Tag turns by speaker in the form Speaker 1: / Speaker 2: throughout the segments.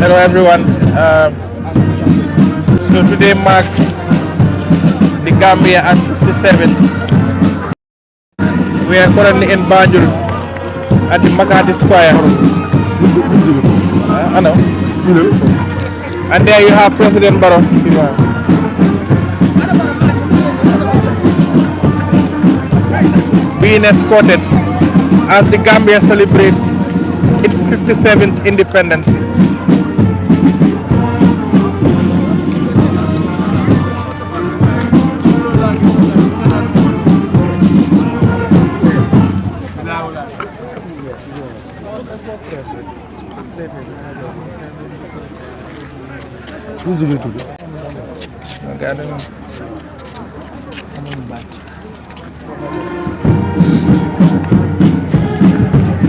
Speaker 1: Hello everyone. So today marks the Gambia at 57th. We are currently in Banjul at the Makati Square. I know. And there you have President Barrow being escorted as the Gambia celebrates its 57th independence.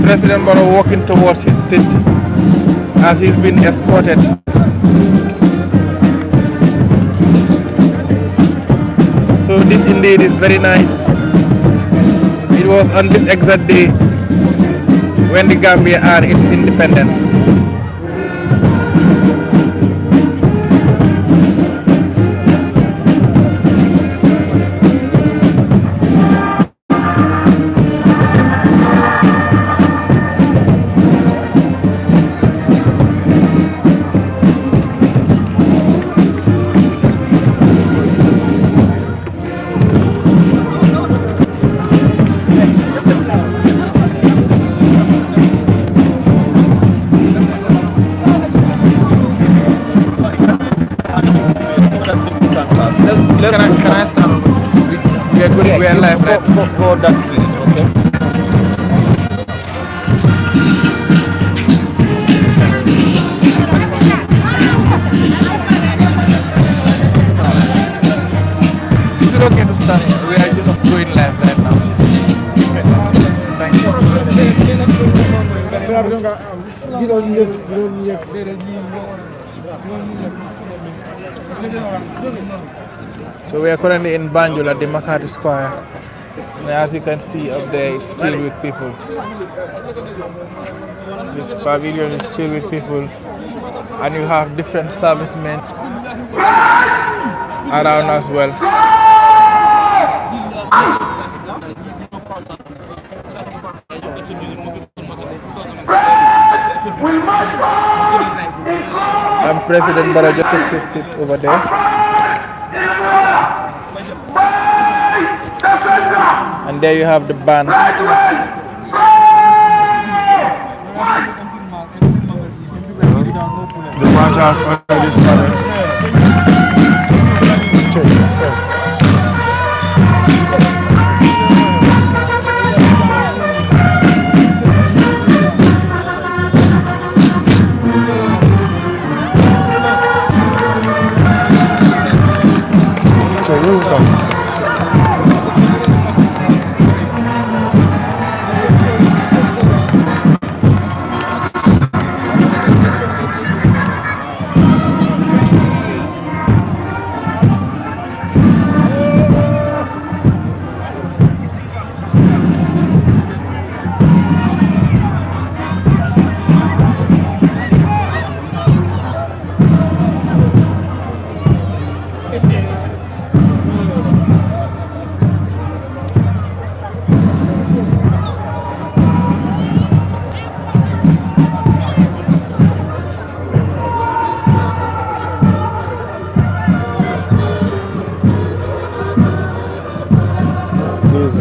Speaker 1: President Barrow walking towards his seat as he's been escorted. So this indeed is very nice. It was on this exact day when the Gambia had its independence. Can I start? We are good. We are live.
Speaker 2: Go that place, okay?
Speaker 1: Is it okay to start? We are just going live right now. Thank you. So we are currently in Banjul at the Makati Square. And as you can see up there, it's filled with people. This pavilion is filled with people, and you have different servicemen around as well. And President Barrow just took his seat over there. And there you have the band.
Speaker 2: The march has already started.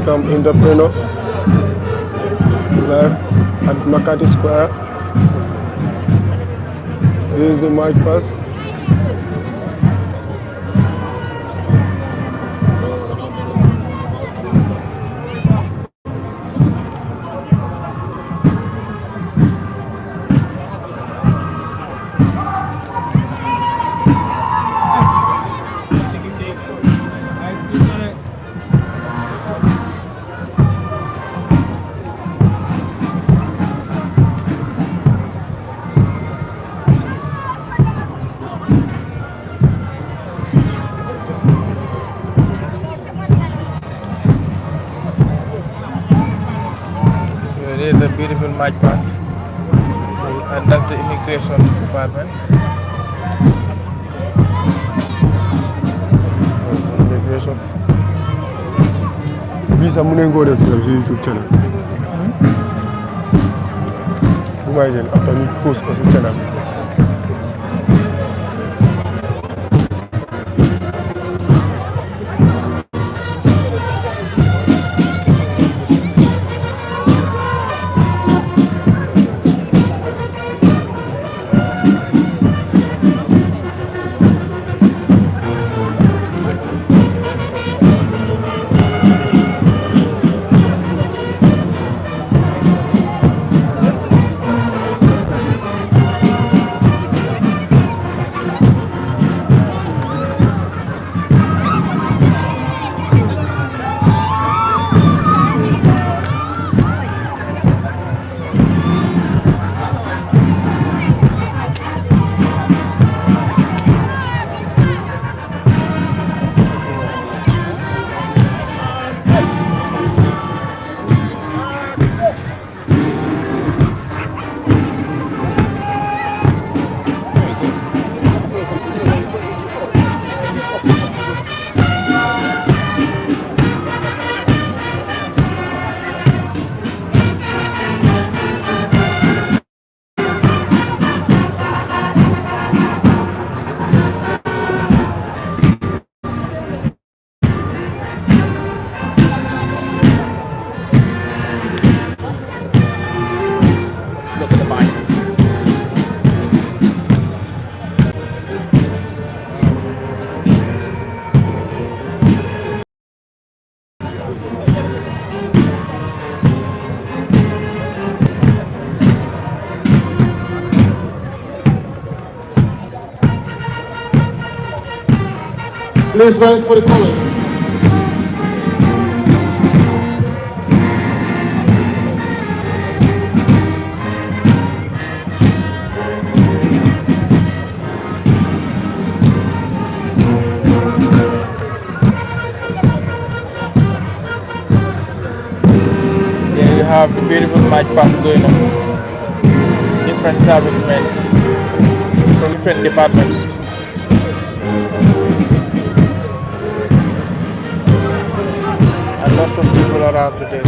Speaker 2: Come entrepreneur live at Makati Square. This is the march pass.
Speaker 1: It is a beautiful march pass. So you and that's the immigration department.
Speaker 2: That's immigration. Visa mune go there see YouTube channel. Imagine after me post on the channel.
Speaker 1: Look at the bikes.
Speaker 3: Please rise for the colors.
Speaker 1: There you have the beautiful march past going on. Different servicemen from different departments. And lots of people around today.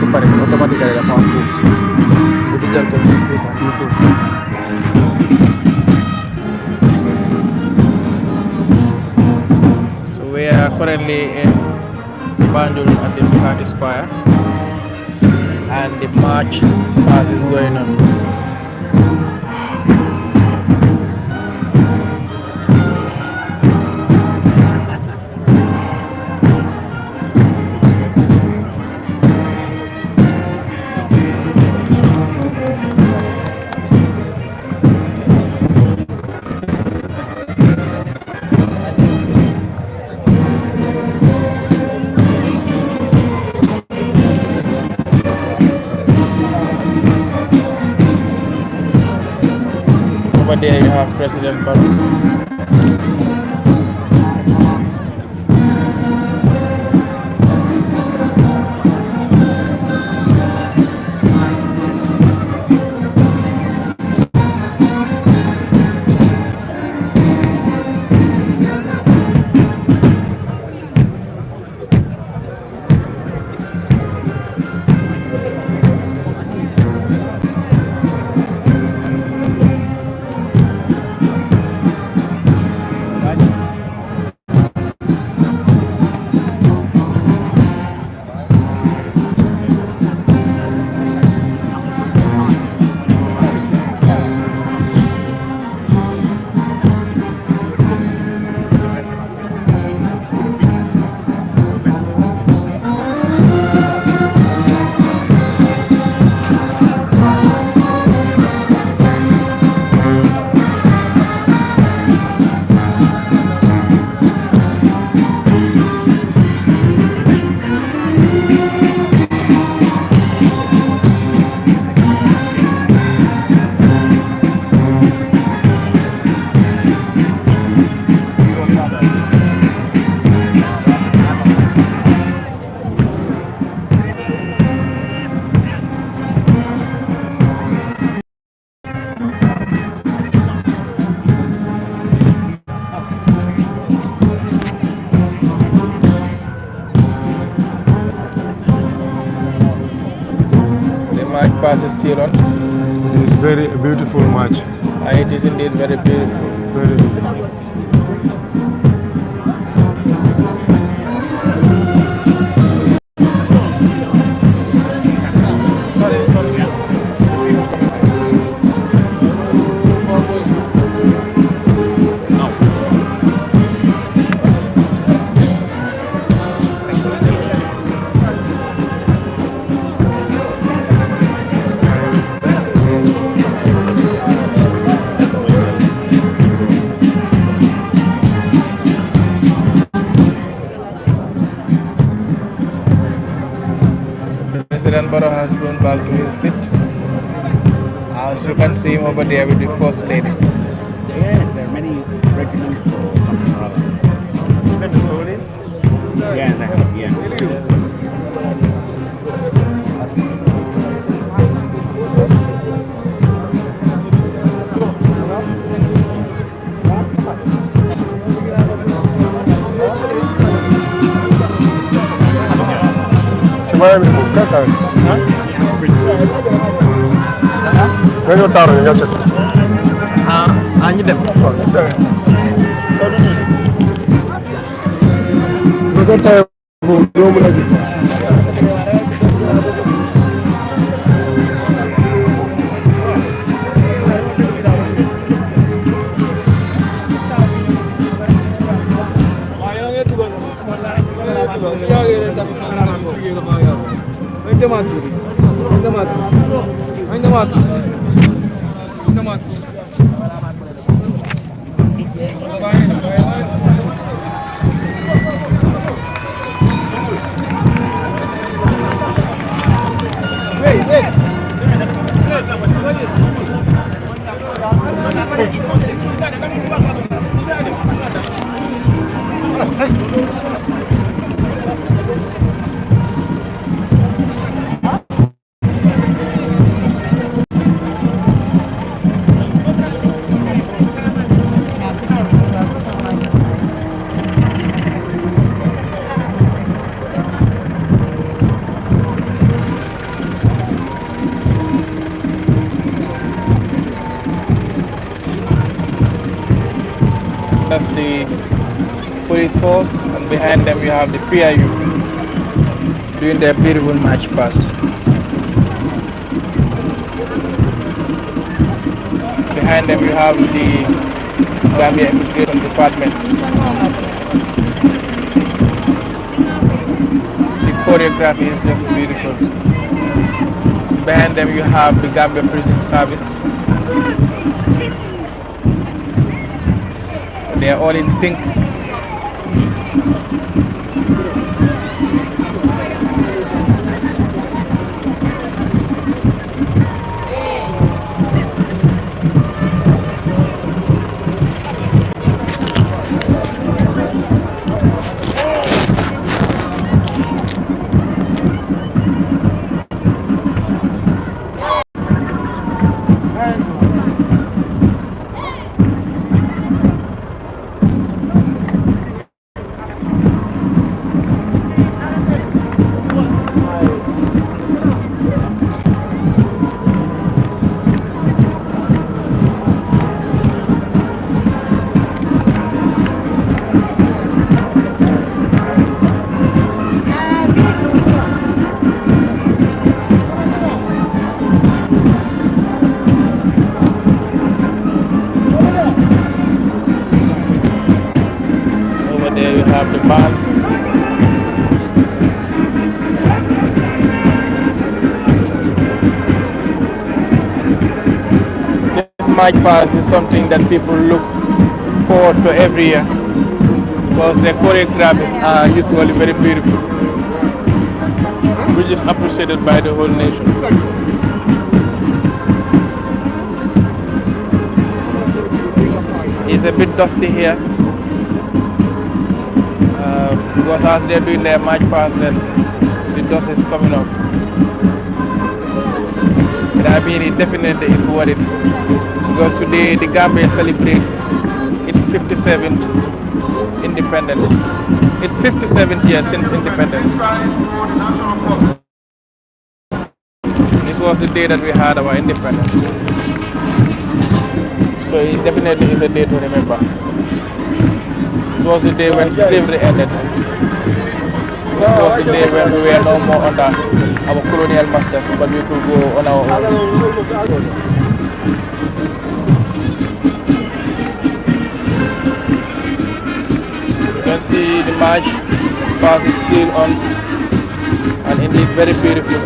Speaker 1: Super automatically dapat hapus. So digital concentration hapus. So we are currently in Banjul at the Makati Square, and the march past is going on. Over there you have President Barrow. pass is still on.
Speaker 2: It is very beautiful match.
Speaker 1: It is indeed very beautiful.
Speaker 2: Very beautiful.
Speaker 1: President Barrow has gone back to his seat. As you can see him over there with the First Lady.
Speaker 4: Yes, there are many regiments or something or other. Even the police? Yeah, they have, yeah.
Speaker 2: Miami mo kaka. Ngayon taro nga chat.
Speaker 1: Ñu dem.
Speaker 2: Ko sa tayo mo do mo la gis.
Speaker 1: That's the police force, and behind them you have the PIU doing their beautiful march past. Behind them you have the Gambia Immigration Department. The choreography is just beautiful. Behind them you have the Gambia Prison Service. They are all in sync. There you have the band. This march past is something that people look forward to every year because their choreographies are usually very beautiful, which is appreciated by the whole nation. It's a bit dusty here. Because as they're doing their march past, then the dust is coming up. But I mean, it definitely is worth it. Because today the Gambia celebrates its 57th independence. It's 57 years since independence. The was the day that we had our independence. So it definitely is a day to remember. This was the day when slavery ended. It was the day when we were no more under our colonial masters, but we could go on our own. You can see the march past is still on, and indeed very beautiful.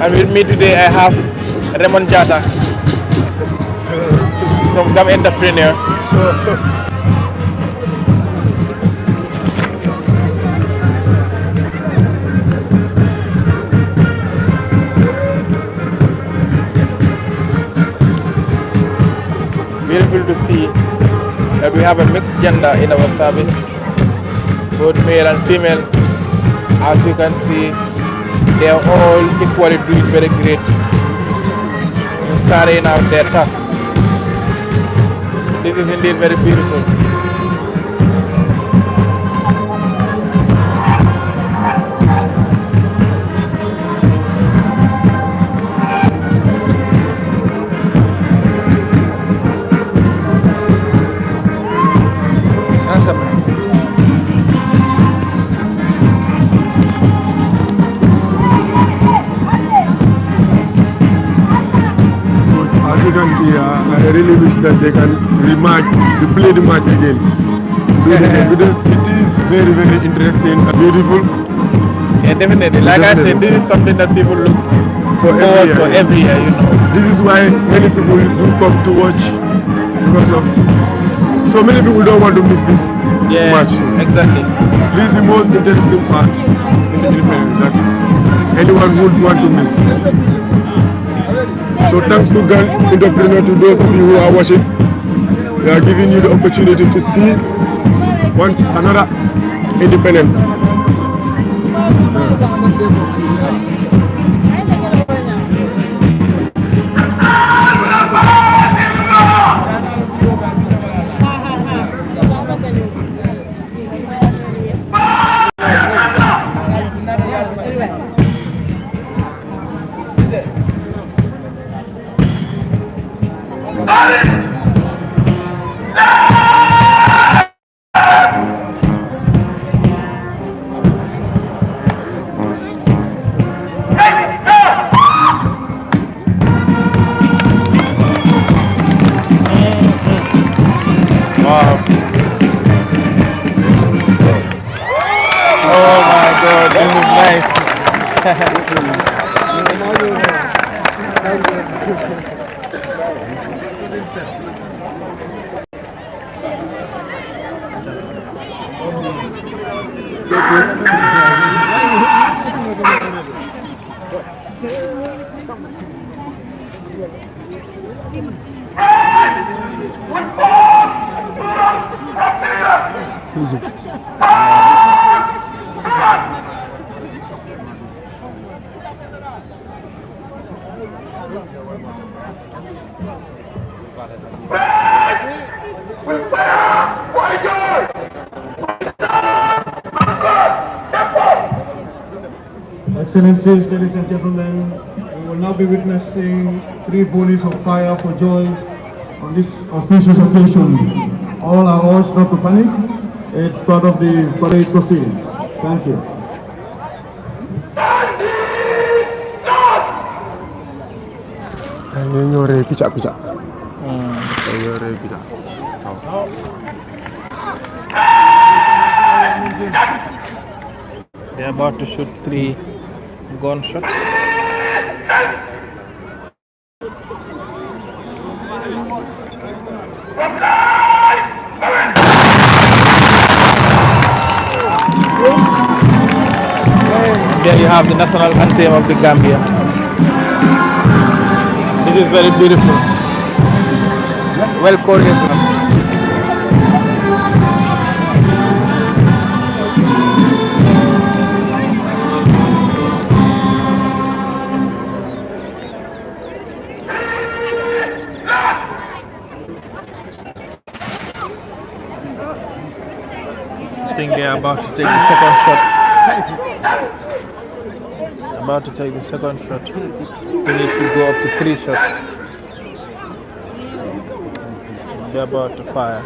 Speaker 1: And with me today I have Raymond Jata from Gambia Entrepreneur. It's beautiful to see that we have a mixed gender in our service, both male and female. As you can see, they are all equally doing very great in carrying out their task. This is indeed very beautiful.
Speaker 2: As you can see, I really wish that they can replay the match again. Because it is very, very interesting and beautiful.
Speaker 1: Yeah, definitely. Like I said, this is something that people look forward to every year, you know.
Speaker 2: This is why many people do come to watch, because of so many people don't want to miss this match.
Speaker 1: Exactly.
Speaker 2: This is the most interesting part in the independence that anyone would want to miss. So thanks to Gang Entrepreneur, to those of you who are watching, we are giving you the opportunity to see once another independence.
Speaker 1: Wow. Oh my God, this is
Speaker 3: Excellencies, ladies and gentlemen, we will now be witnessing 3 volleys of fire for joy on this auspicious occasion. All are urged not to panic. It's part of the parade proceedings. Thank you.
Speaker 1: They're about to shoot 3 gunshots. There you have the national anthem of the Gambia. This is very beautiful. well choreographed. I think they are about to take the second shot. About to take the second shot. They need to go up to 3 shots. They're about to fire.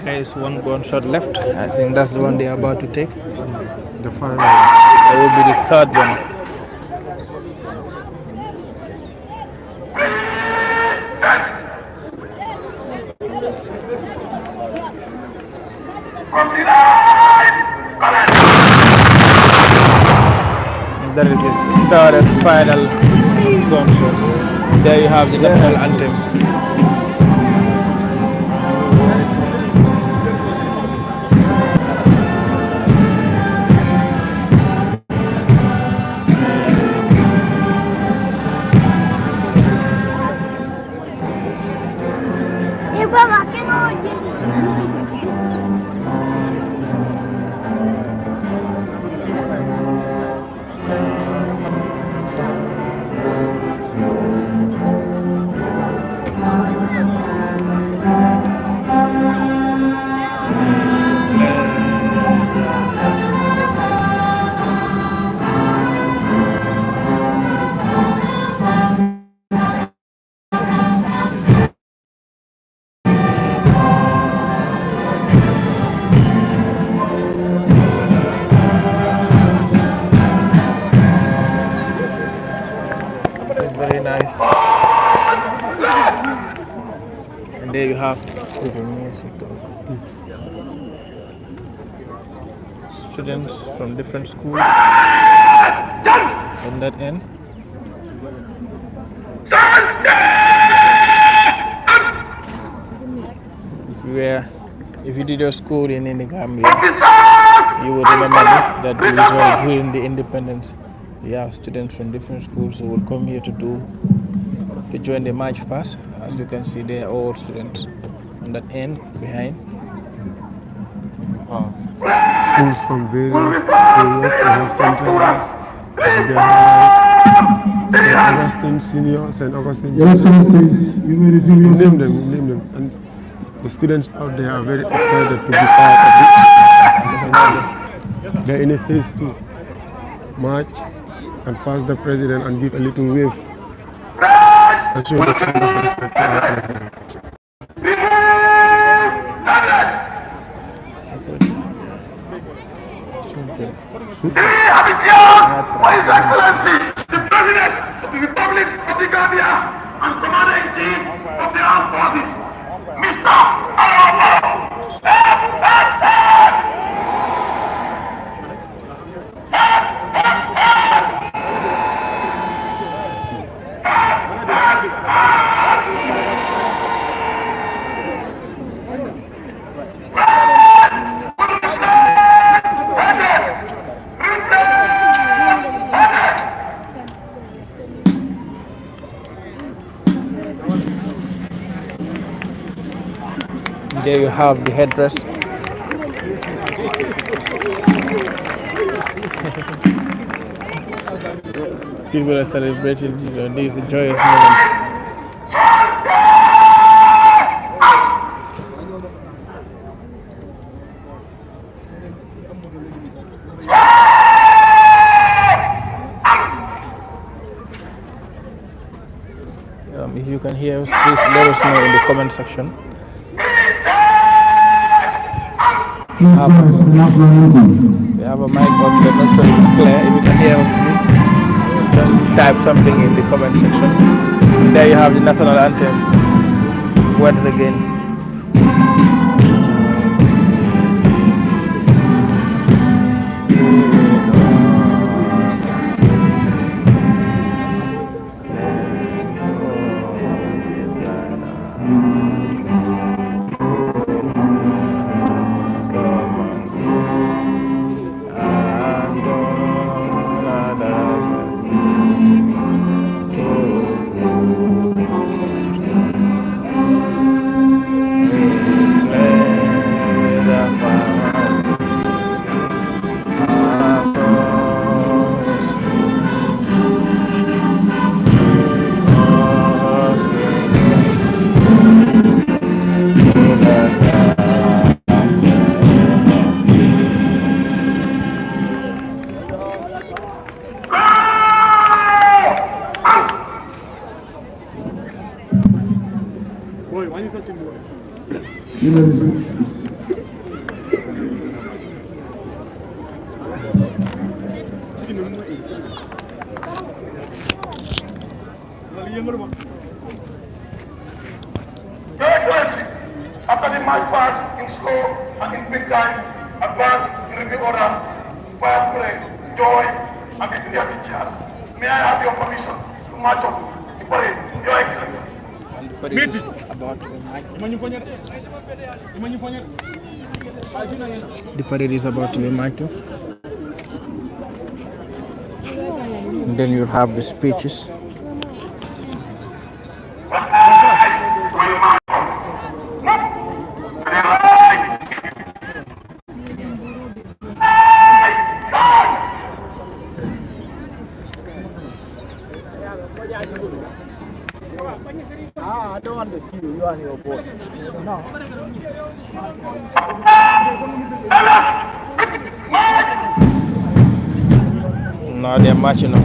Speaker 1: There is one gunshot left. I think that's the one they are about to take.
Speaker 2: The final.
Speaker 1: That will be the third one. That is his third and final gunshot. There you have the national anthem. This is very nice. And there you have students from different schools on that end. If you did your school in the Gambia, you would remember this, that usually during the independence, we have students from different schools who will come here to join the march past. As you can see, they are all students on that end behind.
Speaker 2: Schools from various areas. We have St. Thomas, Gambia High, St. Augustine Senior, St. Augustine
Speaker 3: Your
Speaker 2: Junior.
Speaker 3: Excellencies, you may resume your
Speaker 2: Name
Speaker 3: seats.
Speaker 2: them. And the students out there are very excited to be part of it. As you can see, they're in a phase to march and pass the president and give a little wave and show the sign of respect to our president.
Speaker 5: By His Excellency, the President of the Republic of the Gambia and Commander-in-Chief of the Armed Forces, Mr. Arafat.
Speaker 1: There you have the headdress. People are celebrating, these joyous moments. can hear us, please let us know in the comment section. We have a mic on, but not sure if it's clear. If you can hear us, please just type something in the comment section. There you have the national anthem once again.
Speaker 5: Your Excellency, after the march past in slow and in big time, advance in review order, fire parades, joy, and the senior teachers, may I have your permission to march on the parade, Your Excellency?
Speaker 1: The parade is about to be marched off. And then you'll have the speeches.
Speaker 6: I don't want to see you. You are your boss. No.
Speaker 1: No, they're marching off.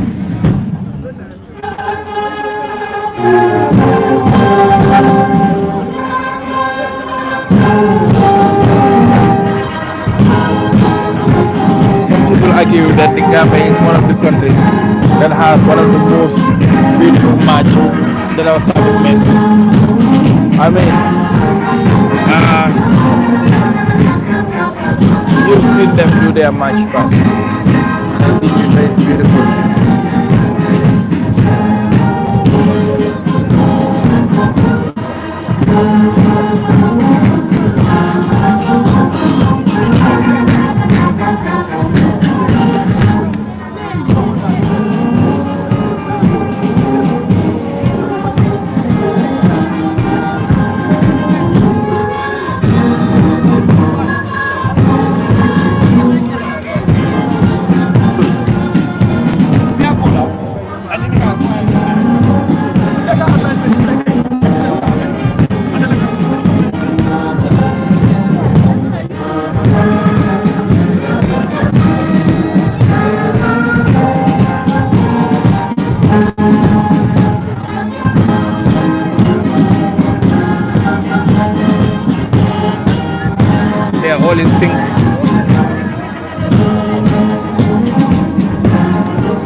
Speaker 1: Some people argue that the Gambia is one of the countries that has one of the most beautiful march that our servicemen. I mean, you've seen them do their march past. And it's beautiful. They are all in sync.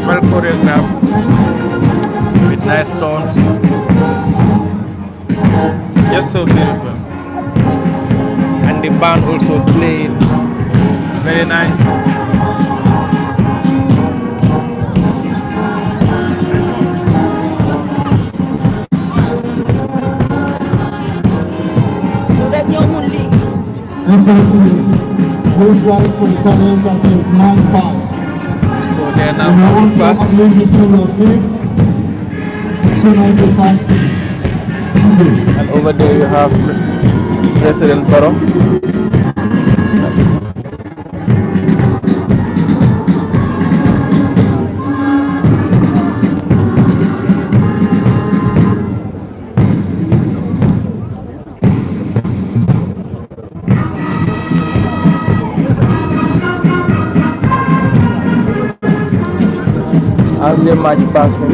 Speaker 1: Well choreographed with nice tones. Just so beautiful. And the band also played very nice.
Speaker 3: Excellencies, please rise for the colors as the march pass.
Speaker 1: So they are now
Speaker 3: You may
Speaker 1: marching
Speaker 3: also
Speaker 1: past.
Speaker 3: resume your seats soon as they pass to you. Thank you.
Speaker 1: And over there you have President Barrow. As they march past him.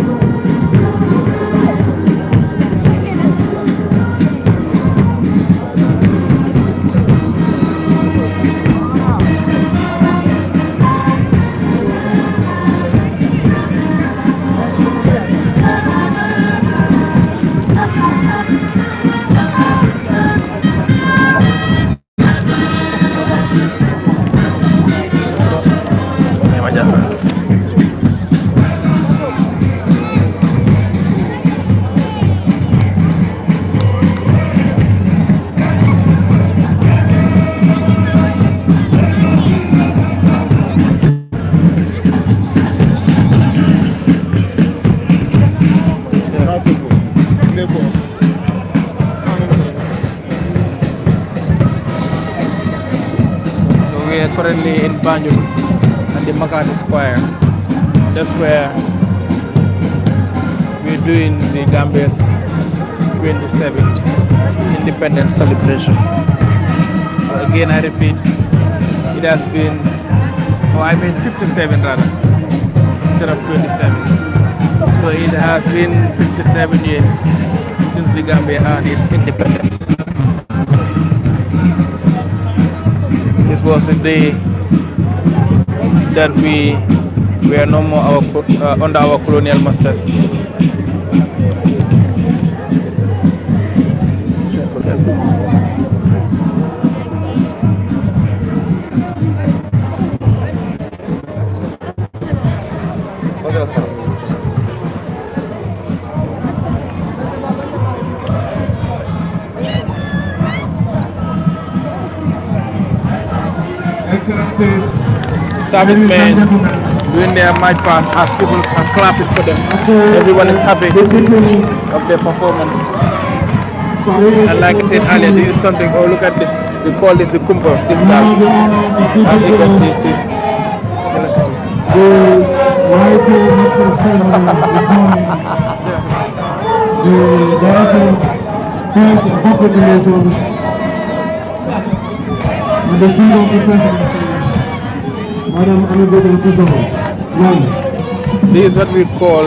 Speaker 1: are currently in Banjul at the McCarthy Square. That's where we're doing the Gambia's 27th independence celebration. So again, I repeat, it has been, 57 rather, instead of 27. So it has been 57 years since the Gambia had its independence. This was the day that we were no more under our colonial masters.
Speaker 3: Excellencies,
Speaker 1: Servicemen doing their march past as people are clapping for them. Everyone is happy of their performance. And like I said earlier, this is something, oh look at this, we call this the kumpa, this guy. As you can see, it's
Speaker 3: the Director of Press and Public Relations and the Seal of the Presidency, Madam Honorable
Speaker 1: this is what we call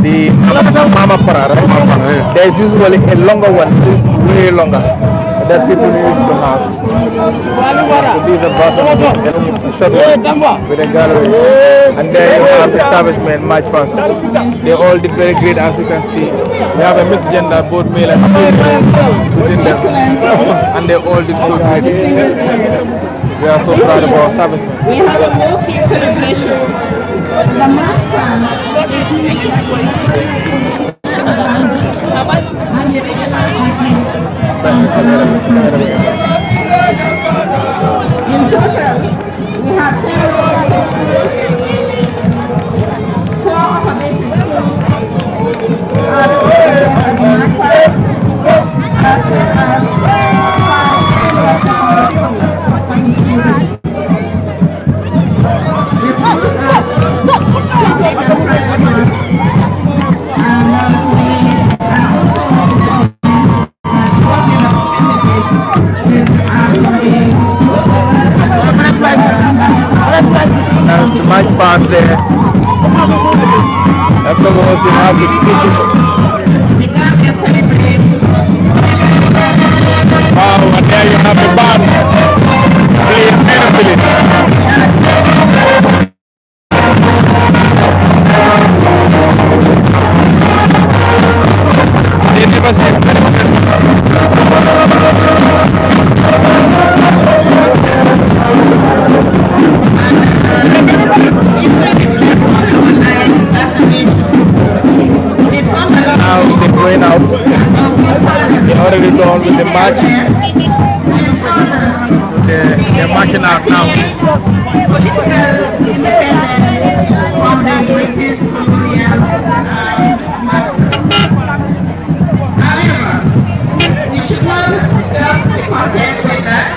Speaker 1: the mama para. There is usually a longer one, this way longer, that people used to have. So these are buses with a gallery, and there you have the servicemen march past. They all did very great, as you can see. We have a mixed gender, both male and female within them, and they all did so great. We are so proud of our servicemen.
Speaker 7: We have a multi celebration. The march in total, we have 10 4 of a basic school, as
Speaker 1: the march past there. Afterwards, you have the speeches. Wow, and there you have the band playing beautifully. They never say now they're going out. They're already done with the march. So they're marching out
Speaker 7: However, we should not just be content with that.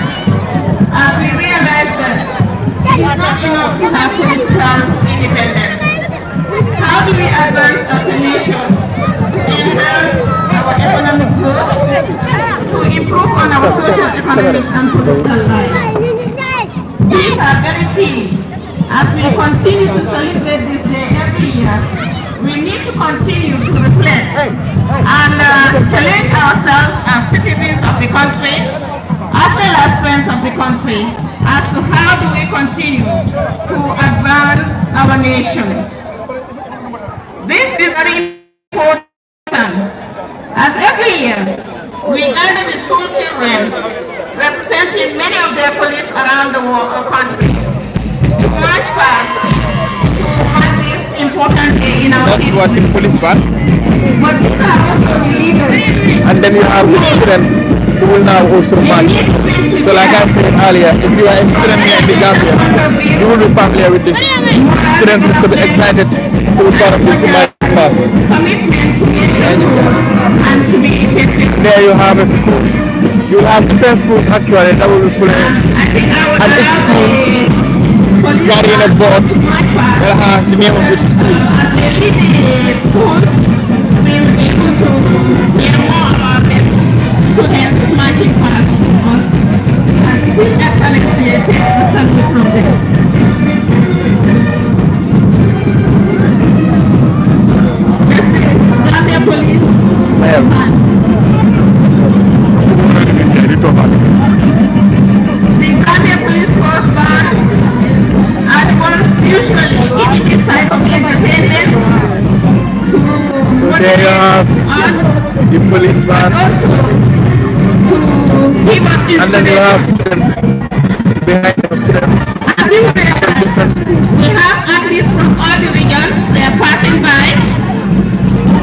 Speaker 7: We realize that it's not enough to have political independence. How do we advance as a nation to enhance our economic growth, to improve on our social, economic and political lives? These are very key. As we continue to celebrate this day every year, we need to continue to reflect and challenge ourselves as citizens of the country, as well as friends of the country, as to how do we continue to advance our nation. This is very important, as every year we gather the school children representing many of their police around the country to march past to mark this important day in our
Speaker 1: That's
Speaker 7: history.
Speaker 1: what the police part.
Speaker 7: But these are also the leaders.
Speaker 1: And then you have the students who will now also march. So like I said earlier, if you are a student here in the Gambia, you will be familiar with this. Students is to be excited to be part of this march pass.
Speaker 7: Commitment to nature and to be patriotic.
Speaker 1: there you have a school. You have different schools actually that will be playing. And each school carrying a board that has the name of its school.
Speaker 7: Schools will be able to hear more about this students' marching past us. And His Excellency takes the salute from them. Gambia Police. The Gambia Police Force Band are the ones usually giving this type of entertainment to
Speaker 1: So there you have
Speaker 7: us,
Speaker 1: the police band,
Speaker 7: also to give us
Speaker 1: and then you have
Speaker 7: inspiration.
Speaker 1: students behind the students.
Speaker 7: As we we have athletes from all the regions. They are passing by.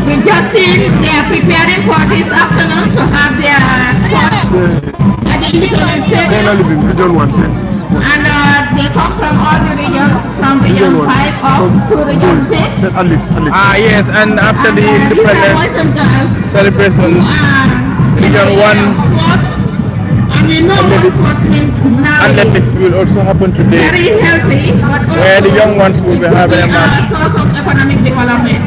Speaker 7: We've just seen they are preparing for this afternoon to have their sports at the Independence
Speaker 2: Then I
Speaker 7: Stadium.
Speaker 2: live in region 1 cent.
Speaker 7: And they come from all the regions, from region 5 up to region 6.
Speaker 2: Said athletes.
Speaker 1: Ah yes, and after the
Speaker 7: These are boys
Speaker 1: independence
Speaker 7: and girls
Speaker 1: celebration, region 1
Speaker 7: sports. And we know what sports means now.
Speaker 1: athletics will also happen today,
Speaker 7: Very healthy, but also
Speaker 1: where the young ones will be having a
Speaker 7: a
Speaker 1: match.
Speaker 7: source of economic development.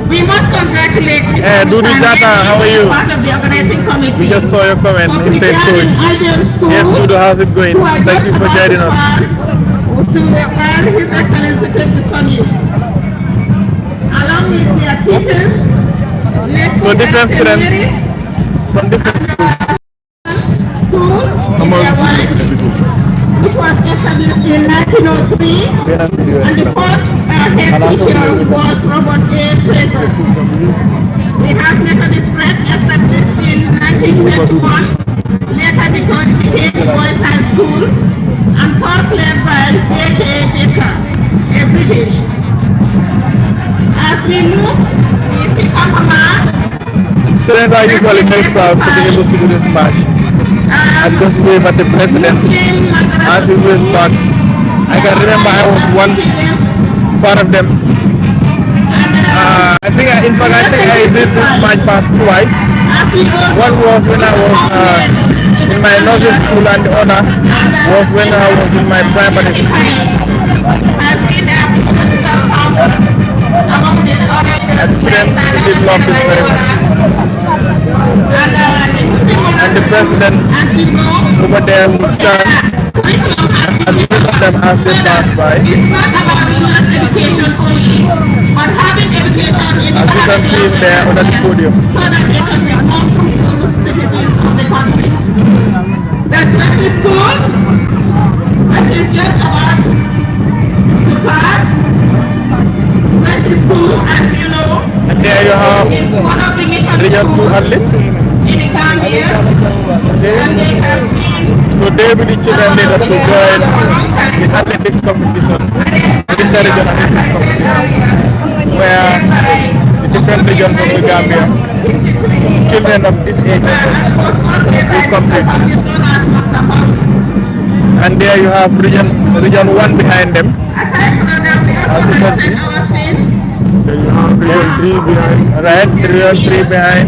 Speaker 7: We must congratulate Mr.
Speaker 1: Dudi Jata, how are you?
Speaker 7: Part of the organizing committee.
Speaker 1: Just saw your comment.
Speaker 7: for
Speaker 1: He said
Speaker 7: preparing
Speaker 1: good.
Speaker 7: Albion School,
Speaker 1: Yes, Dudu, how's it going?
Speaker 7: who are
Speaker 1: Thank
Speaker 7: just
Speaker 1: you for
Speaker 7: about
Speaker 1: joining
Speaker 7: to
Speaker 1: us.
Speaker 7: pass to while His Excellency take the study. Along with their teachers, let's
Speaker 1: So different
Speaker 7: St.
Speaker 1: students
Speaker 7: Mary's
Speaker 1: from different schools.
Speaker 7: School, in their wives, which was established in 1903. And the first head teacher was Robert A. Fraser. We have Methodist Prep established in 1921. Later became the Boys High School and first led by A.K. Baker, a British. As we move, we see Akama.
Speaker 1: Students are usually very proud to be able to do this match. And just wave at the president as he waves back. I can remember I was once part of them. I think I did this match pass twice. One was when I was in my nursery school, and the other was when I was in my primary school. And students really love this very much. And the president over there will stand and look at them as they pass by.
Speaker 7: It's not about religious education only, but having education in the
Speaker 1: As you can see there on the podium.
Speaker 7: so that they can be more fruitful citizens of the country. That's Wesley School. That is just about to pass. Wesley School, as you know,
Speaker 1: And there you have
Speaker 7: is one of the mission
Speaker 1: Region 2
Speaker 7: schools
Speaker 1: athletes.
Speaker 7: in the Gambia. And they have been
Speaker 1: So they will be children later to join the athletics competition, the inter-region athletics competition, where the different regions of the Gambia, children of this age will compete. And there you have region 1 behind them.
Speaker 7: As
Speaker 1: you can see.
Speaker 2: Then you have region 3 behind.
Speaker 1: Right, region 3 behind.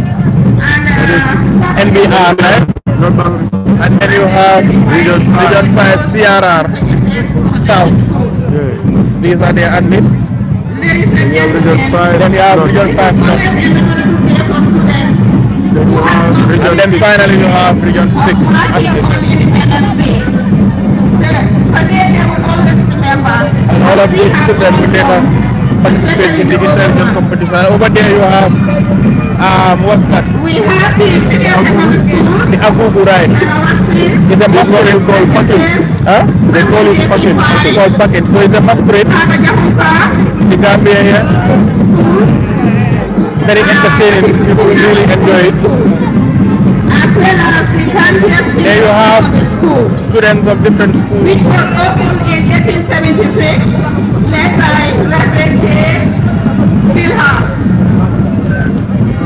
Speaker 1: That is NBR, right?
Speaker 2: Not Bangladesh.
Speaker 1: And then you have region 5 CRR South.
Speaker 2: Yeah.
Speaker 1: These are the athletes.
Speaker 2: Then you have region 5.
Speaker 1: Then you have region 5 North.
Speaker 2: Then you have
Speaker 1: And
Speaker 2: region
Speaker 1: then
Speaker 2: 6.
Speaker 1: finally you have region 6 athletes. And all of these children will later participate in the inter-region competition. And over there you have, what's that?
Speaker 7: We have the senior secondary school.
Speaker 1: The Agugu ride. It's a masquerade called Pakin. Huh? They call it Pakin. It's called Pakin. So it's a masquerade. The Gambia here. Very entertaining. People really enjoy it.
Speaker 7: As well as the Gambia
Speaker 1: There you have
Speaker 7: School,
Speaker 1: students of different schools.
Speaker 7: which was opened in 1876, led by Reverend J. Pilham.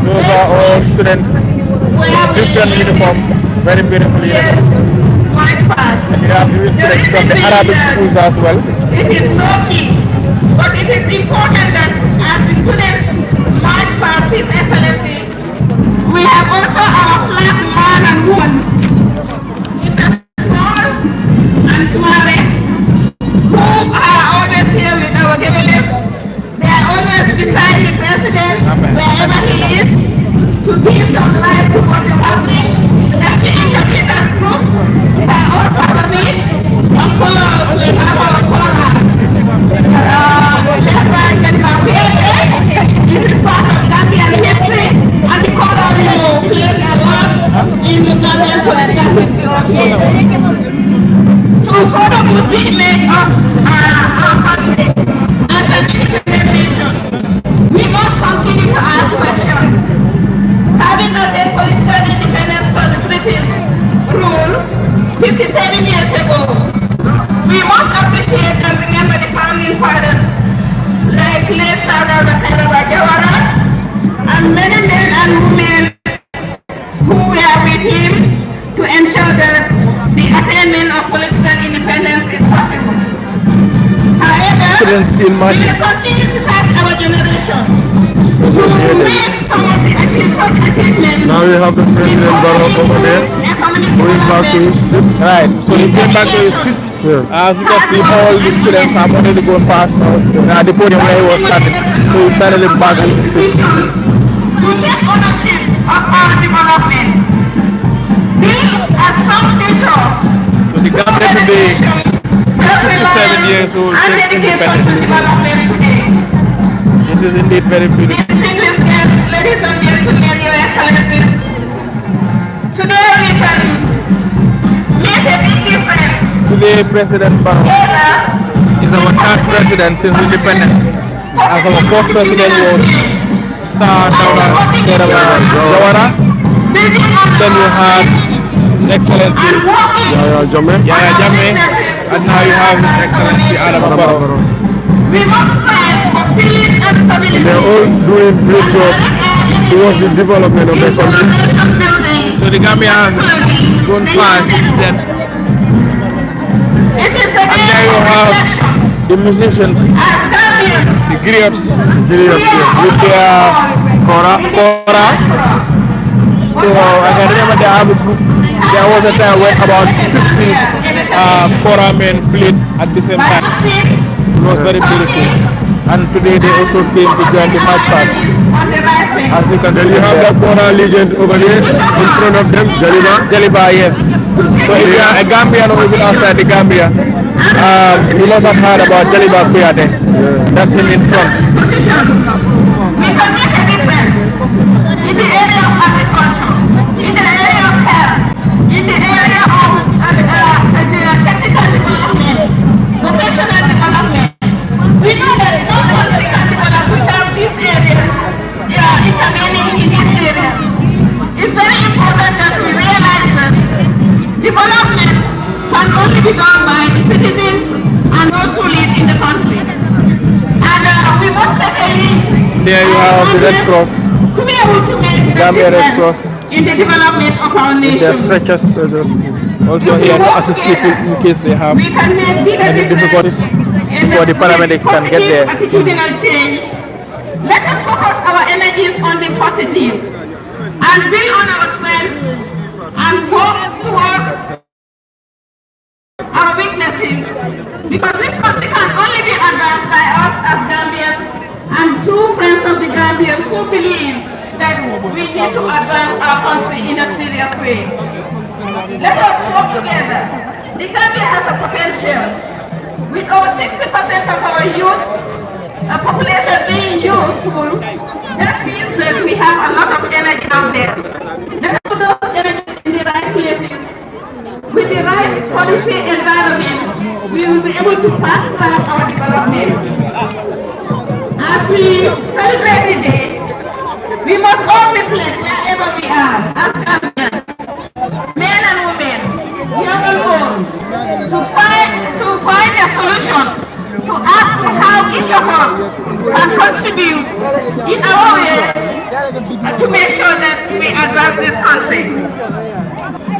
Speaker 1: Those are all students in different uniforms. Very beautiful uniforms.
Speaker 7: March past.
Speaker 1: And you have new students from the Arabic schools as well.
Speaker 7: It is low key, but it is important that as the students march past His Excellency We have also our flag man and woman. It's small and smaller, who are always here with our guerrillas. They are always beside the president wherever he is to give some light to what is happening. That's the interpreters group. They are all part of it. Of course, we have our caller. This is part of Gambian history, and the caller will play a lot in the Gambian political history also. To further boost the image of our country as an independent nation, we must continue to ask questions. Having attained political independence from the British rule 57 years ago, we must appreciate and remember the founding fathers like late Sardar Jawara and many men and women who were with him to ensure that the attainment of political independence is possible. However, we will continue to task our generation to make some of the such achievements.
Speaker 2: Now we have the President Barack over there, going back to his seat.
Speaker 1: Right, so he came back to his seat.
Speaker 2: Yeah.
Speaker 1: As you can see, all the students have already gone past now. At the podium where he was starting. So he started back at his seat.
Speaker 7: To take ownership of our development, build a strong future.
Speaker 1: So the Gambia today, 57 years old,
Speaker 7: and
Speaker 1: just
Speaker 7: dedication to
Speaker 1: independent.
Speaker 7: development today.
Speaker 1: This is indeed very beautiful.
Speaker 7: Distinguished guests, ladies and gentlemen, Your Excellencies, today we can make a big difference.
Speaker 1: Today, President Barrow is our third president since independence. As our first president was Sardar Jawara. Then you had His Excellency
Speaker 2: Yaya Jammeh.
Speaker 1: And now you have His Excellency Adama Barrow.
Speaker 7: We must strive for peace and stability.
Speaker 2: They're all doing great job towards the development of the country.
Speaker 1: So the Gambia has gone far since then. And there you have the musicians, the griots, with their kora. So I can remember they have a group. There was a time when about 50 kora men played at the same time. It was very beautiful. And today they also came to join the march past. As you can see,
Speaker 2: You have the Kora legend over there in front of them,
Speaker 1: Jaliba, yes. So if you are a Gambian or even outside the Gambia, you must have heard about Jaliba Kuyate. That's him in front.
Speaker 7: We can make a difference in the area of agriculture, in the area of health, in the area of technical development, vocational development. We know that no country can develop without this area intervening in this area. It's very important that we realize that development can only be done by the citizens and those who live in the country. And we must take a lead.
Speaker 1: There you have the Red Cross,
Speaker 7: To be able to make the
Speaker 1: Gambia Red
Speaker 7: difference
Speaker 1: Cross,
Speaker 7: in the development of our
Speaker 1: their
Speaker 7: nation.
Speaker 1: stretchers also here to assist people in case they have
Speaker 7: We can make bigger
Speaker 1: any
Speaker 7: difference
Speaker 1: difficulties
Speaker 7: in
Speaker 1: before the paramedics can get there.
Speaker 7: attitudinal change. Let us focus our energies on the positive and build on our strengths and work towards our weaknesses, because this country can only be advanced by us as Gambians and true friends of the Gambians who believe that we need to advance our country in a serious way. Let us work together. The Gambia has a potential. With over 60% of our youth, population being youthful, that means that we have a lot of energy out there. Let us put those energies in the right places. With the right policy environment, we will be able to fast track our development. As we celebrate the day, we must all reflect wherever we are as Gambians, men and women, young and old, to find a solution, to ask how each of us can contribute in our ways to make sure that we advance this country.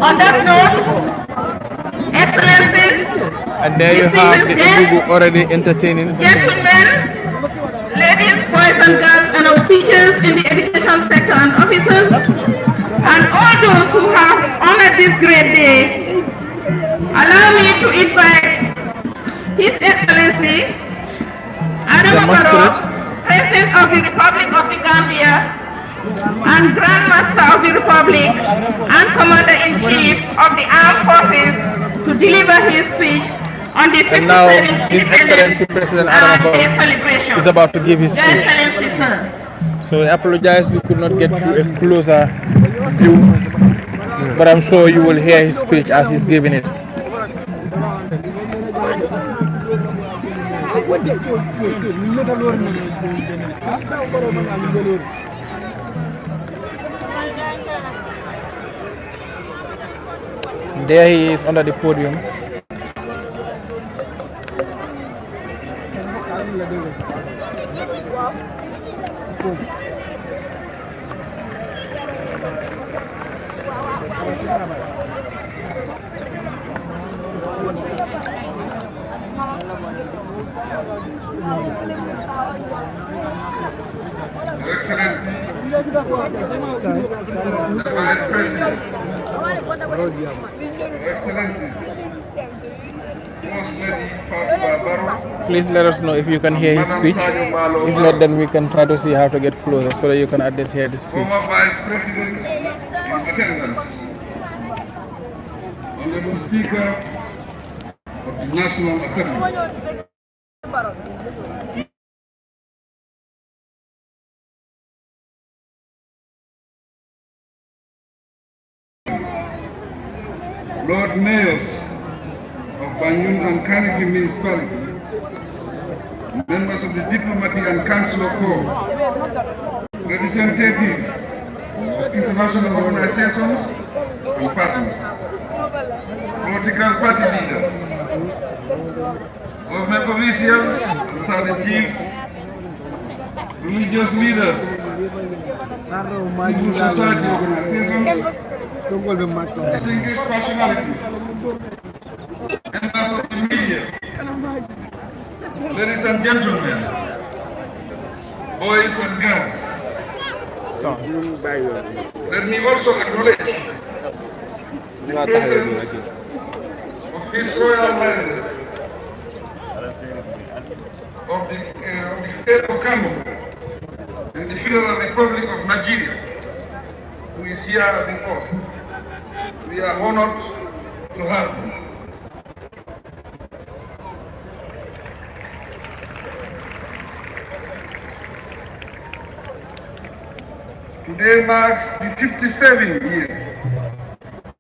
Speaker 7: On that note, Excellencies,
Speaker 1: And there you have the Ubu already entertaining.
Speaker 7: gentlemen, ladies, boys and girls, and our teachers in the education sector and officers, and all those who have honored this great day, allow me to invite His Excellency Adama Barrow, President of the Republic of the Gambia, and Grand Master of the Republic and Commander-in-Chief of the Armed Forces to deliver his speech on the 57th
Speaker 1: And now His Excellency President Adama
Speaker 7: Day
Speaker 1: Barrow
Speaker 7: celebration.
Speaker 1: is about to give his
Speaker 7: Your
Speaker 1: speech.
Speaker 7: Excellency, sir.
Speaker 1: So I apologize we could not get you a closer view, but I'm sure you will hear his speech as he's giving it. There he is under the podium.
Speaker 5: Your Excellency, the Vice President, Your Excellency, First Lady Fatou Barrow,
Speaker 1: Please let us know if you can hear his speech. If not, then we can try to see how to get closer so that you can at least hear the speech.
Speaker 5: former Vice President in attendance, Honorable Speaker of the National Assembly, Lord Mayors of Banjul and Kaniki Municipality, members of the Diplomatic and Consular Corps, representatives of international organizations and partners, political party leaders, government officials, service chiefs, religious leaders, civil society organizations, distinguished personalities, members of the media, ladies and gentlemen, boys and girls. Let me also acknowledge the presence of His Royal Highness of the State of Kano and the Federal Republic of Nigeria, who is here with us. We are honored to have him. Today marks the 57 years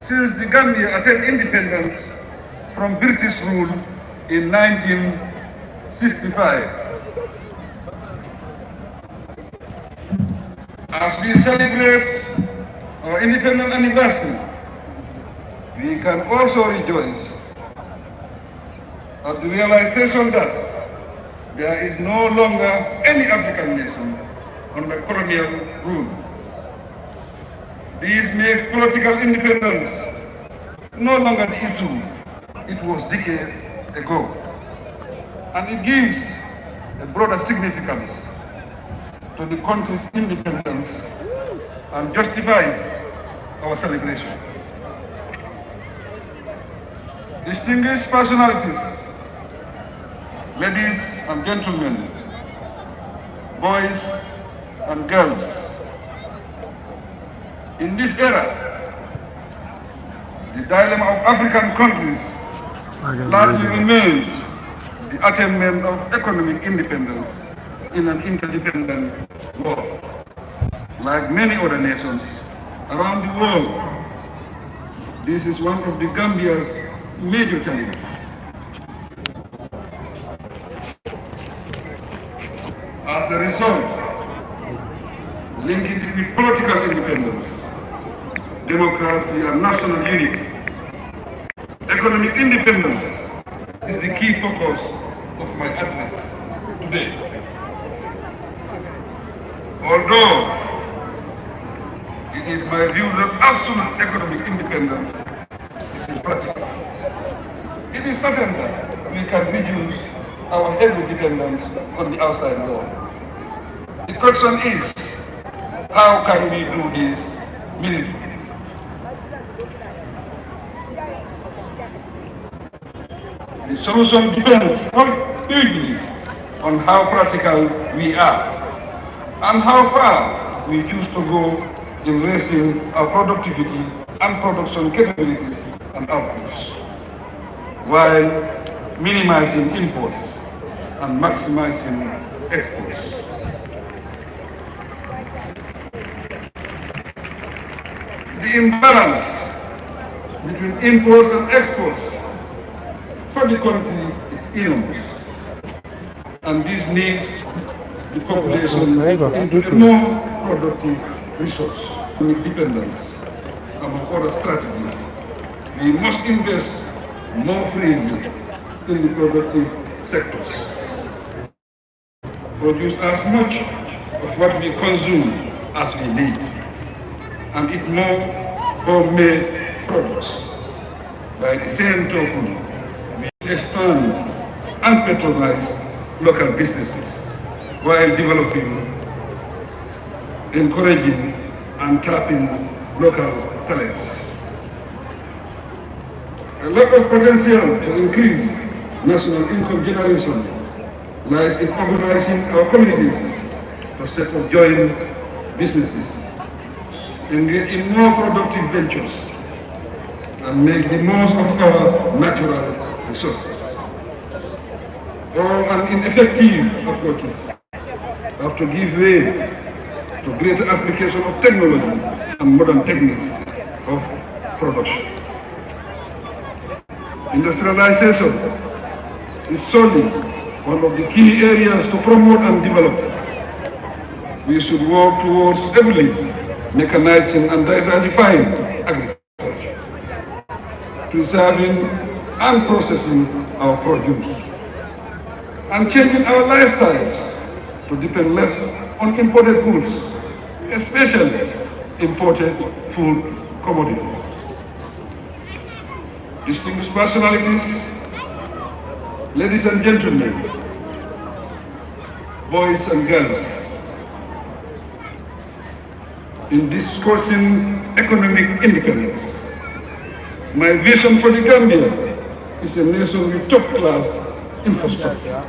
Speaker 5: since the Gambia attained independence from British rule in 1965. As we celebrate our independent anniversary, we can also rejoice at the realization that there is no longer any African nation under colonial rule. This makes political independence no longer the issue it was decades ago. And it gives a broader significance to the country's independence and justifies our celebration. Distinguished personalities, ladies and gentlemen, boys and girls, in this era, the dilemma of African countries largely remains the attainment of economic independence in an interdependent world. Like many other nations around the world, this is one of the Gambia's major challenges. As a result, linking between political independence, democracy and national unity, economic independence is the key focus of my address today. Although it is my view that absolute economic independence is impossible, it is certain that we can reduce our heavy dependence on the outside world. The question is, how can we do this meaningfully? The solution depends hugely on how practical we are and how far we choose to go in raising our productivity and production capabilities and outputs, while minimizing imports and maximizing exports. The imbalance between imports and exports for the country is enormous, and this needs the population into a more productive resource. With dependence, among other strategies, we must invest more freely in the productive sectors. Produce as much of what we consume as we need, and eat more homemade products. By the same token, we expand and patronize local businesses while developing, encouraging, and tapping local talents. A lot of potential to increase national income generation lies in organizing our communities to set up joint businesses, engage in more productive ventures, and make the most of our natural resources. All ineffective approaches have to give way to greater application of technology and modern techniques of production. Industrialization is solely one of the key areas to promote and develop. We should work towards heavily mechanizing and diversifying agriculture, preserving and processing our produce, and changing our lifestyles to depend less on imported goods, especially imported food commodities. Distinguished personalities, ladies and gentlemen, boys and girls, in discussing economic independence, my vision for the Gambia is a nation with top-class infrastructure,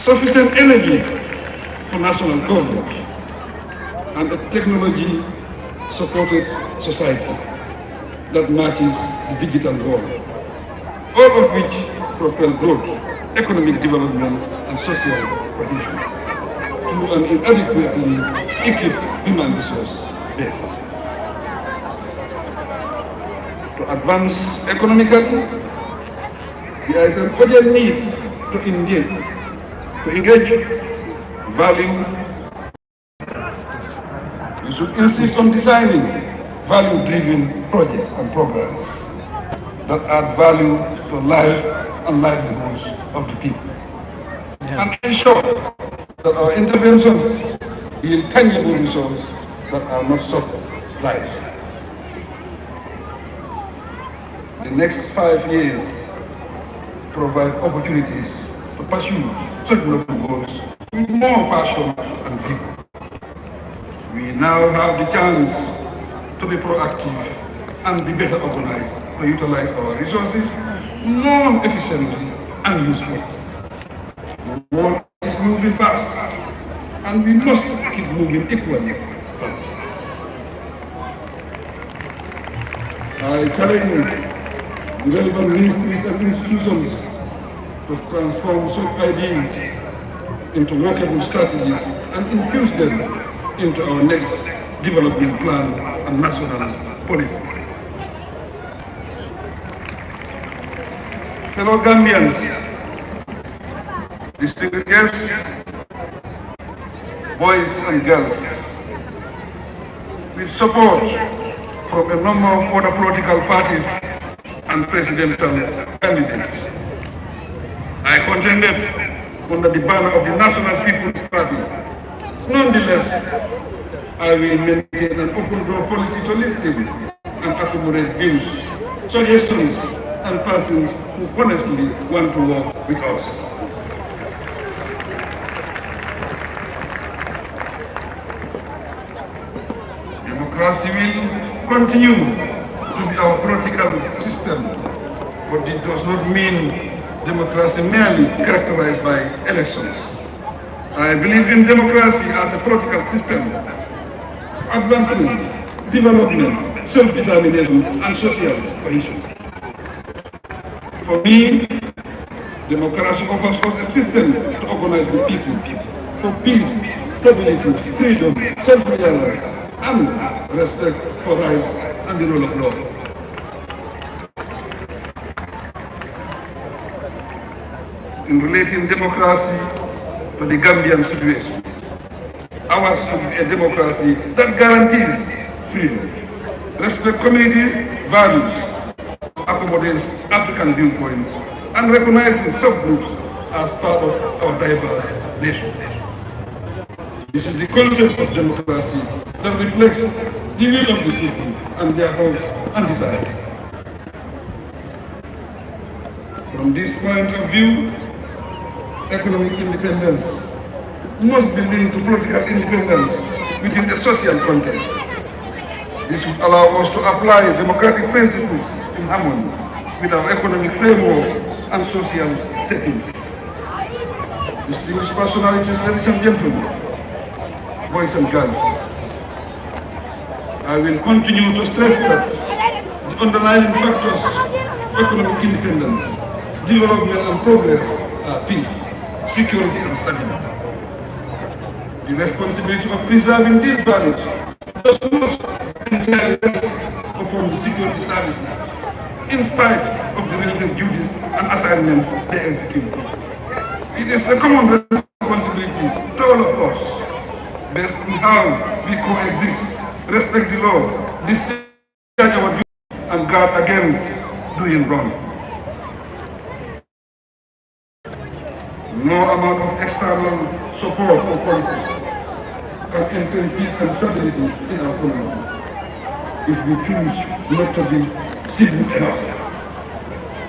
Speaker 5: sufficient energy for national government, and a technology-supported society that matches the digital world, all of which propel growth, economic development, and social cohesion through an inadequately equipped human resource base. To advance economically, there is an urgent need to engage, value. We should insist on designing value-driven projects and programs that add value to life and livelihoods of the people, and ensure that our interventions yield tangible results that are not soft-lives. The next 5 years provide opportunities to pursue such global goals with more passion and vigor. We now have the chance to be proactive and be better organized to utilize our resources more efficiently and usefully. The world is moving fast, and we must keep moving equally fast. I challenge the relevant ministries and institutions to transform such ideas into workable strategies and infuse them into our next development plan and national policies. Fellow Gambians, distinguished guests, boys and girls, with support from a number of other political parties and presidential candidates, I contended under the banner of the National People's Party. Nonetheless, I will maintain an open-door policy to listen and accommodate views, suggestions, and persons who honestly want to work with us. Democracy will continue to be our political system but it does not mean democracy merely characterized by elections. I believe in democracy as a political system, advancing development, self-determination, and social cohesion. For me, democracy offers us a system to organize the people for peace, stability, freedom, self-reliance, and respect for rights and the rule of law. In relating democracy to the Gambian situation, ours should be a democracy that guarantees freedom, respect community values, accommodates African viewpoints, and recognizes subgroups as part of our diverse nation. This is the concept of democracy that reflects the will of the people and their hopes and desires. From this point of view, economic independence must be linked to political independence within a social context. This would allow us to apply democratic principles in harmony with our economic frameworks and social settings. Distinguished personalities, ladies and gentlemen, boys and girls, I will continue to stress that the underlying factors of economic independence, development and progress are peace, security and stability. The responsibility of preserving these values does not entirely rest upon the security services, in spite of the related duties and assignments they execute. It is a common responsibility to all of us, based on how we coexist, respect the law, discharge our duties, and guard against doing wrong. No amount of external support or policies can enter peace and stability in our communities if we choose not to be civil enough.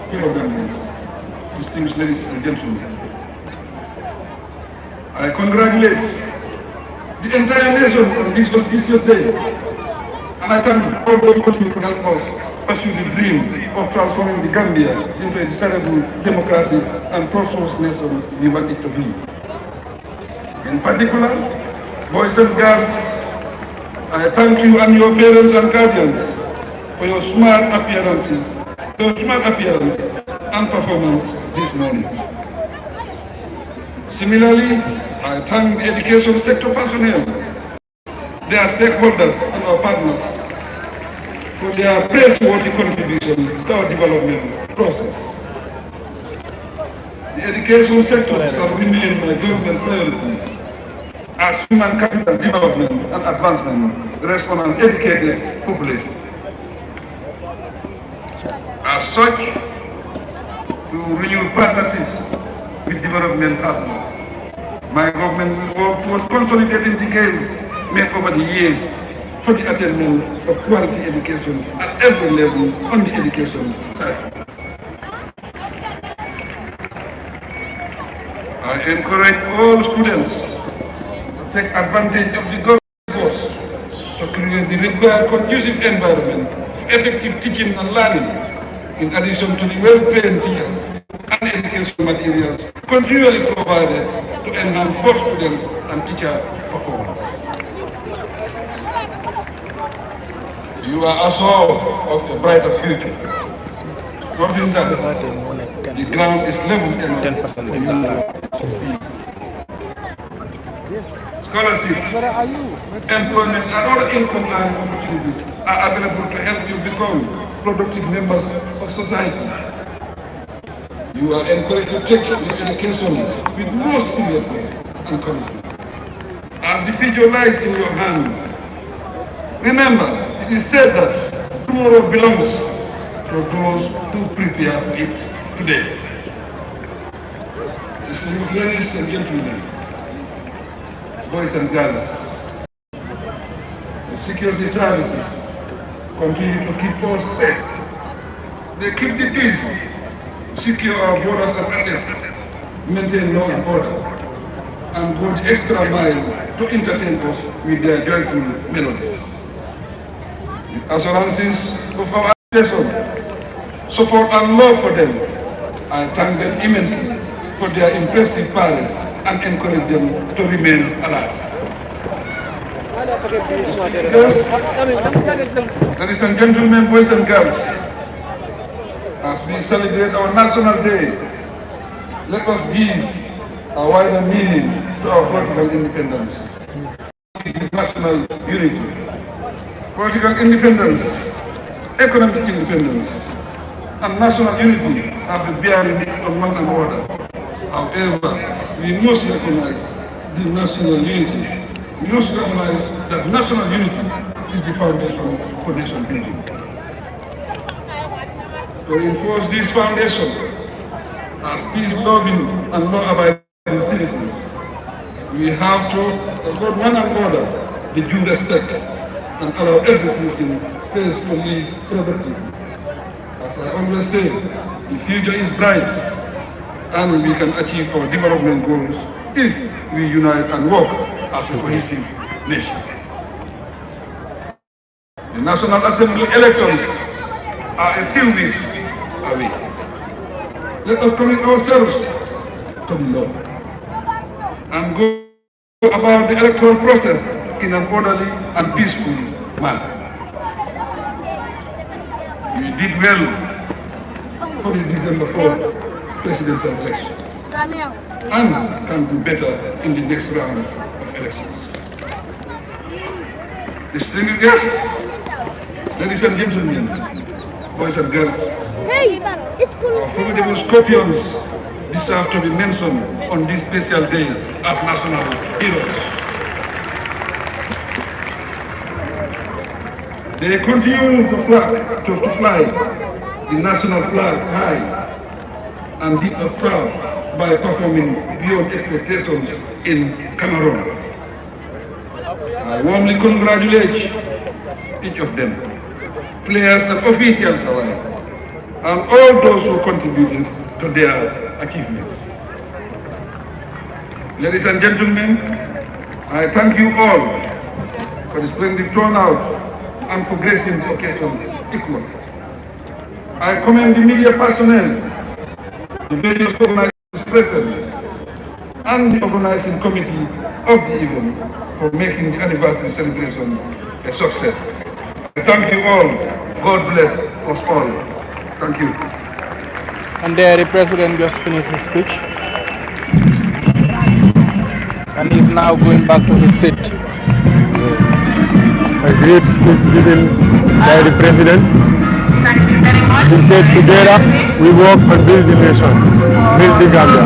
Speaker 5: Fellow Gambians, distinguished ladies and gentlemen, I congratulate the entire nation on this auspicious day, and I thank all those who continue to help us pursue the dream of transforming the Gambia into a desirable, democratic, and prosperous nation we want it to be. In particular, boys and girls, I thank you and your parents and guardians for your smart appearance and performance this morning. Similarly, I thank the education sector personnel, their stakeholders and our partners for their praiseworthy contribution to our development process. The education sector shall remain my government's priority, as human capital development and advancement rests on an educated population. As such, we will renew partnerships with development partners. My government will work towards consolidating the gains made over the years for the attainment of quality education at every level on the education side. I encourage all students to take advantage of the government force to create the required conducive environment for effective teaching and learning, in addition to the well-trained teachers and educational materials continually provided to enhance both students and teacher performance. You are assured of a brighter future. Noting that the ground is level enough for you to see. Scholarships, employment, and other income-earning opportunities are available to help you become productive members of society. You are encouraged to take your education with more seriousness and commitment. As the future lies in your hands, remember, it is said that tomorrow belongs to those who prepare for it today. Distinguished ladies and gentlemen, boys and girls, the security services continue to keep us safe. They keep the peace, secure our borders and assets, maintain law and order, and go the extra mile to entertain us with their joyful melodies. The assurances of our nation support and love for them. I thank them immensely for their impressive parents and encourage them to remain alive. Yes, ladies and gentlemen, boys and girls, as we celebrate our National Day, let us give a wider meaning to our political independence. National unity, political independence, economic independence, and national unity are the bearing of one another. However, we must recognize the national unity. We must recognize that national unity is the foundation for nation building. To reinforce this foundation, as peace-loving and law-abiding citizens, we have to afford one another the due respect and allow every citizen space to live productively. As I always say, the future is bright and we can achieve our development goals if we unite and work as a cohesive nation. The National Assembly elections are a few weeks away. Let us commit ourselves to the law and go about the electoral process in an orderly and peaceful manner. We did well for the December 4th presidential election and can do better in the next round of elections. Distinguished guests, ladies and gentlemen, boys and girls, our formidable scorpions deserve to be mentioned on this special day as national heroes. They continue to fly the national flag high and did us proud by performing beyond expectations in Cameroon. I warmly congratulate each of them, players and officials alike, and all those who contributed to their achievements. Ladies and gentlemen, I thank you all for the splendid turnout and for gracing the occasion equally. I commend the media personnel, the various organizations present, and the organizing committee of the event for making the anniversary celebration a success. I thank you all. God bless us all. Thank you.
Speaker 1: And there the president just finished his speech. And he's now going back to his seat.
Speaker 2: A great speech given by the president. He said, together we work and build the nation, build the Gambia.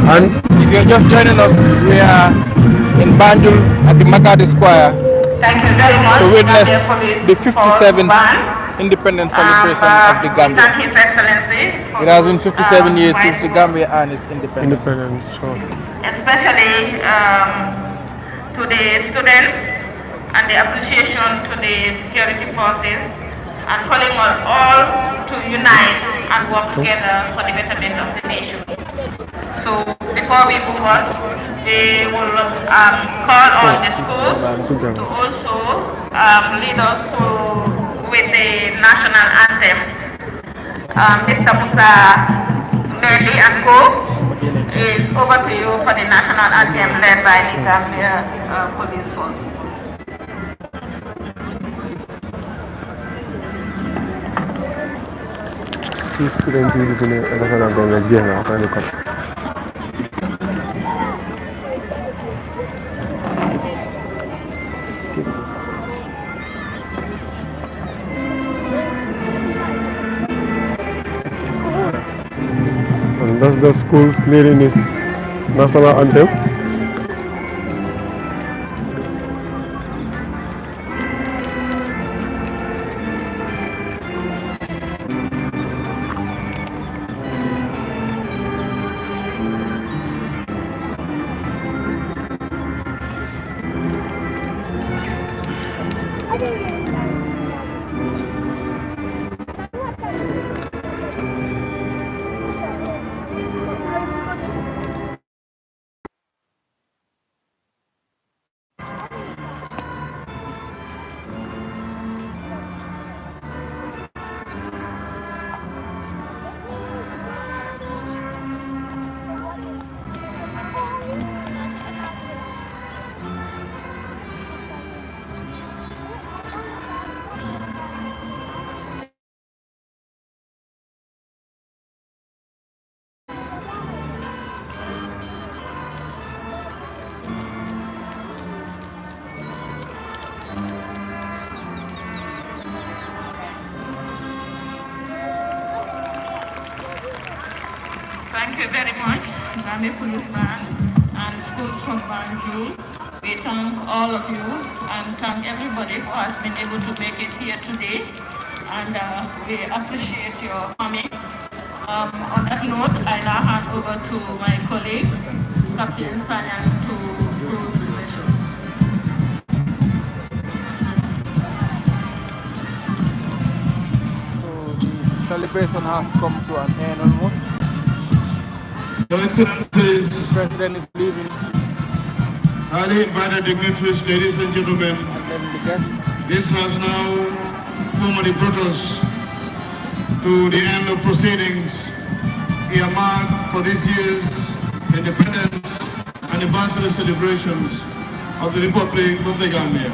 Speaker 2: And
Speaker 1: if you're just joining us, we are in Banjul at the Makati Square to witness the 57th independence celebration of the Gambia.
Speaker 7: Thank His Excellency.
Speaker 1: It has been 57 years since the Gambia earned its independence.
Speaker 7: Especially to the students and the appreciation to the security forces and calling on all to unite and work together for the betterment of the nation. So before we move on, we will call on the schools to also lead us with the national anthem. Mr. Musa Meli and Co. is over to you for the national anthem led by the Gambia Police Force.
Speaker 2: student yi di ne national anthem la jeex na après ni kon and that's the school's leading is national anthem.
Speaker 7: Thank you very much, Gambia Police Band and School Sport Band June. We thank all of you and thank everybody who has been able to make it here today. And we appreciate your coming. On that note, I now hand over to my colleague, Captain Sanyan, to close the session.
Speaker 1: So the celebration has come to an end almost.
Speaker 3: Your Excellencies,
Speaker 1: The president is leaving,
Speaker 3: highly invited dignitaries, ladies and gentlemen,
Speaker 1: and then the guest.
Speaker 3: this has now formally brought us to the end of proceedings earmarked for this year's independence anniversary celebrations of the Republic of the Gambia.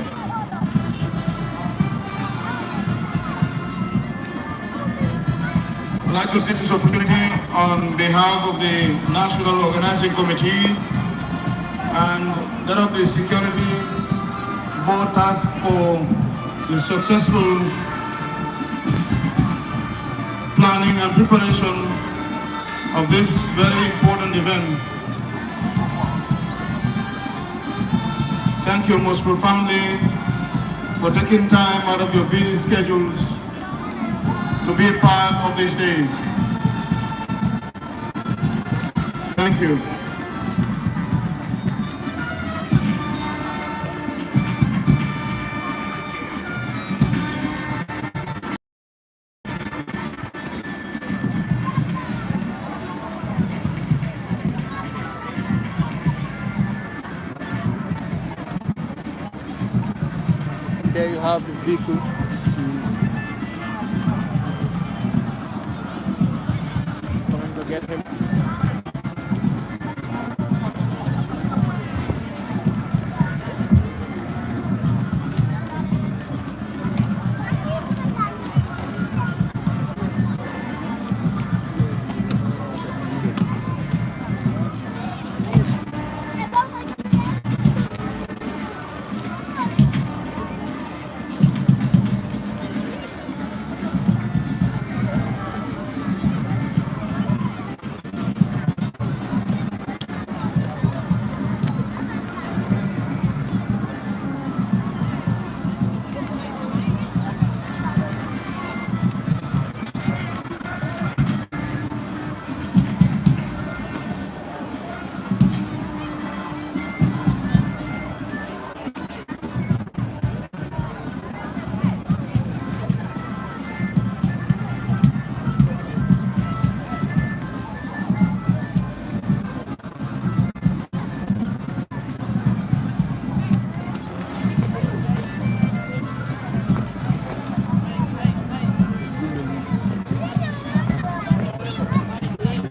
Speaker 3: I'd like to seize this opportunity on behalf of the National Organizing Committee and that of the Security Board Task for the successful planning and preparation of this very important event. Thank you most profoundly for taking time out of your busy schedules to be a part of this day. Thank you.
Speaker 1: There you have the vehicle. Coming to get him.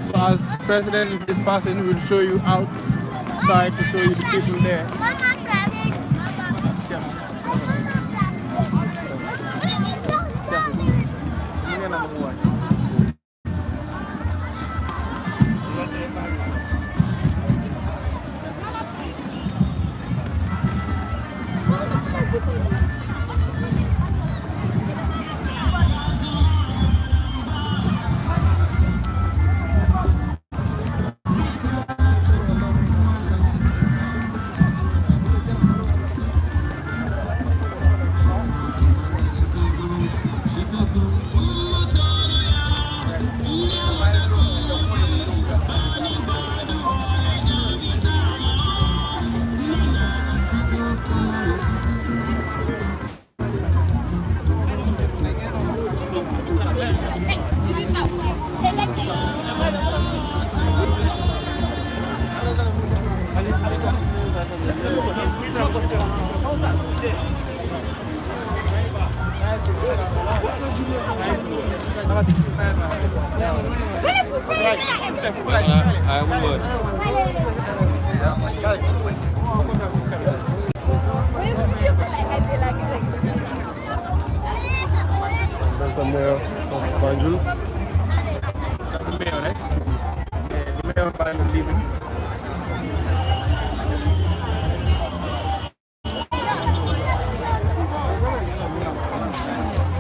Speaker 1: So as president is dispersing, we'll show you outside to show you the people there.
Speaker 2: That's the mayor of Banjul.
Speaker 1: That's the mayor, right? Yeah, the mayor of Banjul leaving.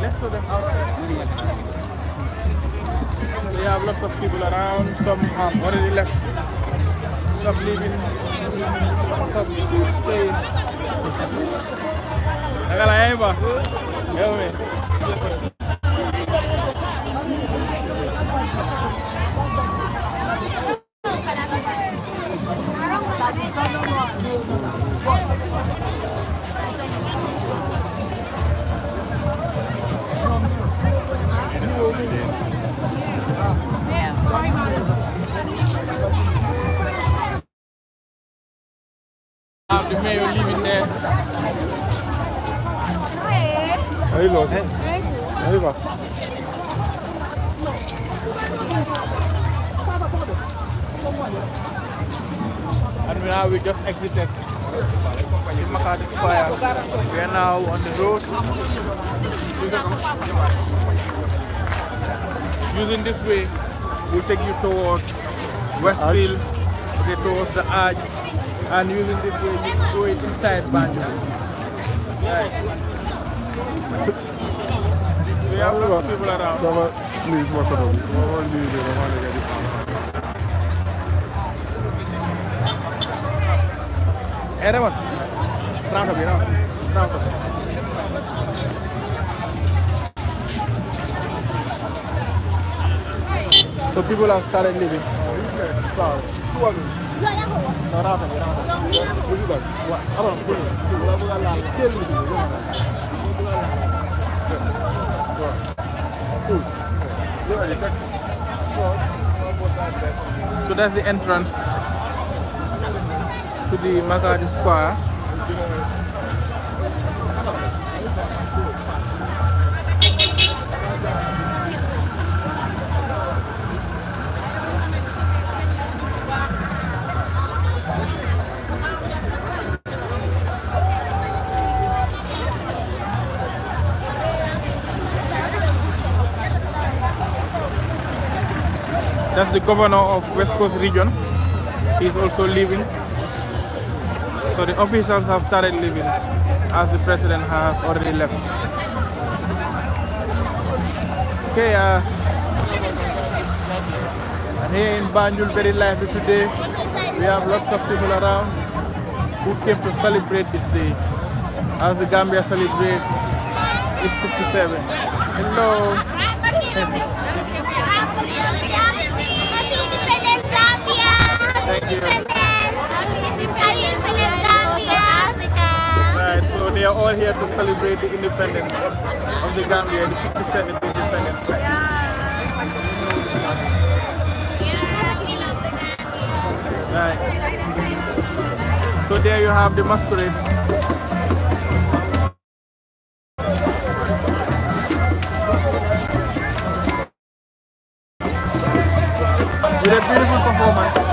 Speaker 1: Let's show them out. we have lots of people around. Some have already left. Some leaving. Some staying. Agala Eva. Help me. Have the mayor living there.
Speaker 2: Ahí lo hace. Ahí va.
Speaker 1: And now we just exited in Makati Square. We are now on the road. Using this way will take you towards Westfield, okay, towards the Arch, and using this way you go inside Banjul. Right. We have lots of people around.
Speaker 2: Please, what about it?
Speaker 1: Everyone, round up, round up. So people have started leaving. So that's the entrance to the Makati Square. That's the governor of West Coast region. He's also leaving. So the officials have started leaving as the president has already left. Okay, here in Banjul, very lively today. We have lots of people around who came to celebrate this day as the Gambia celebrates its 57. Hello. Thank you. Right, so they are all here to celebrate the independence of the Gambia, the 57th independence. Right. So there you have the masquerade. With a beautiful performance.